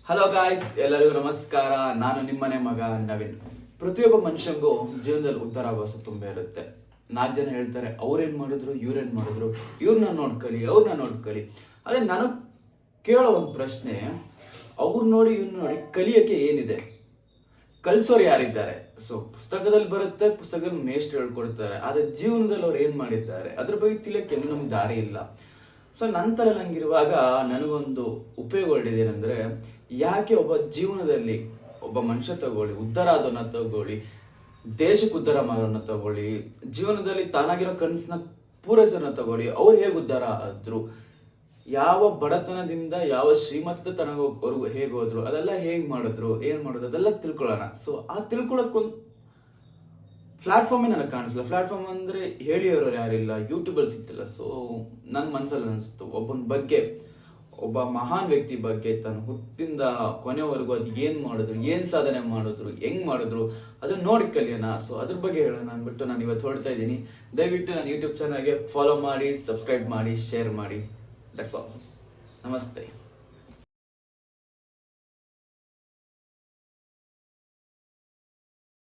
Hello guys, ಎಲ್ಲರಿಗೂ ನಮಸ್ಕಾರ. ನಾನು ನಿಮ್ಮನೆ ಮಗ ನವೀನ್. ಪ್ರತಿಯೊಬ್ಬ ಮನುಷ್ಯಂಗೂ ಜೀವನದಲ್ಲಿ ಉದ್ಧಾರ ಆಗೋಸ ತುಂಬಾ ಇರುತ್ತೆ. 4 ಜನ ಹೇಳ್ತಾರೆ, ಅವ್ರೇನ್ ಮಾಡಿದ್ರು, ಇವ್ರೇನ್ ಮಾಡಿದ್ರು, ಇವ್ರನ್ನ ನೋಡ್ಕೊಳ್ಳಿ, ಅವ್ರನ್ನ ನೋಡ್ಕೊಳ್ಳಿ. ಅದೇ ನಾನು ಕೇಳೋ ಒಂದು ಪ್ರಶ್ನೆ, ಅವ್ರು ನೋಡಿ ಇವ್ರನ್ನ ನೋಡಿ ಕಲಿಯಕ್ಕೆ ಏನಿದೆ? ಕಲ್ಸೋರು ಯಾರಿದ್ದಾರೆ? ಸೊ ಪುಸ್ತಕದಲ್ಲಿ ಬರುತ್ತೆ, ಪುಸ್ತಕದಲ್ಲಿ ಮೇಷ್ಟ್ರು ಹೇಳ್ಕೊಡ್ತಾರೆ. ಆದ್ರೆ ಜೀವನದಲ್ಲಿ ಅವ್ರು ಏನ್ ಮಾಡಿದ್ದಾರೆ ಅದ್ರ ಬಗ್ಗೆ ತಿಳಿಯಕ್ಕೆ ಎಲ್ಲೂ ನಮ್ಗೆ ದಾರಿ ಇಲ್ಲ. ಸೊ ನಂತರ ನಂಗಿರುವಾಗ ನನಗೊಂದು ಉಪಯೋಗ ಹೊರಟಿದೇನೆಂದ್ರೆ, ಯಾಕೆ ಒಬ್ಬ ಜೀವನದಲ್ಲಿ ಒಬ್ಬ ಮನುಷ್ಯ ತಗೊಳ್ಳಿ, ಉದ್ಧಾರ ಆದವನ್ನ ತಗೊಳ್ಳಿ, ದೇಶಕ್ಕೆ ಉದ್ಧಾರ ಮಾಡೋನ್ನ ತಗೊಳ್ಳಿ, ಜೀವನದಲ್ಲಿ ತಾನಾಗಿರೋ ಕನಸನ್ನ ಪೂರೈಸೋನ್ನ ತಗೊಳ್ಳಿ, ಅವ್ರು ಹೇಗೆ ಉದ್ಧಾರ ಆದ್ರು, ಯಾವ ಬಡತನದಿಂದ ಯಾವ ಶ್ರೀಮಂತ ತನವರೆಗೂ ಹೇಗೆ ಹೋದ್ರು, ಅದೆಲ್ಲ ಹೇಗ್ ಮಾಡಿದ್ರು, ಏನ್ ಮಾಡಿದ್ರು, ಅದೆಲ್ಲ ತಿಳ್ಕೊಳ್ಳೋಣ. ಸೊ ಆ ತಿಳ್ಕೊಳ್ಳೋದಕ್ಕೊಂದು ಪ್ಲಾಟ್ಫಾರ್ಮೇ ನನಗೆ ಕಾಣಿಸಲ್ಲ. ಪ್ಲಾಟ್ಫಾರ್ಮ್ ಅಂದ್ರೆ ಹೇಳಿರೋರು ಯಾರಿಲ್ಲ, ಯೂಟ್ಯೂಬಲ್ಲಿ ಸಿಗ್ತಿಲ್ಲ. ಸೊ ನನ್ನ ಮನಸ್ಸಲ್ಲಿ ಅನಿಸ್ತು, ಒಬ್ಬನ ಬಗ್ಗೆ, ಒಬ್ಬ ಮಹಾನ್ ವ್ಯಕ್ತಿ ಬಗ್ಗೆ, ತನ್ನ ಹುಟ್ಟಿಂದ ಕೊನೆವರೆಗೂ ಅದು ಏನ್ ಮಾಡಿದ್ರು, ಏನ್ ಸಾಧನೆ ಮಾಡಿದ್ರು, ಹೆಂಗ್ ಮಾಡಿದ್ರು, ಅದನ್ನ ನೋಡಿ ಕಲಿಯೋಣ. ಸೊ ಅದ್ರ ಬಗ್ಗೆ ಹೇಳೋಣ ಅಂದ್ಬಿಟ್ಟು ನಾನು ಇವತ್ತು ಹೊರಡ್ತಾ ಇದ್ದೀನಿ. ದಯವಿಟ್ಟು ನನ್ನ ಯೂಟ್ಯೂಬ್ ಚಾನಲ್ಗೆ ಫಾಲೋ ಮಾಡಿ, ಸಬ್ಸ್ಕ್ರೈಬ್ ಮಾಡಿ, ಶೇರ್ ಮಾಡಿ. That's all. ನಮಸ್ತೆ.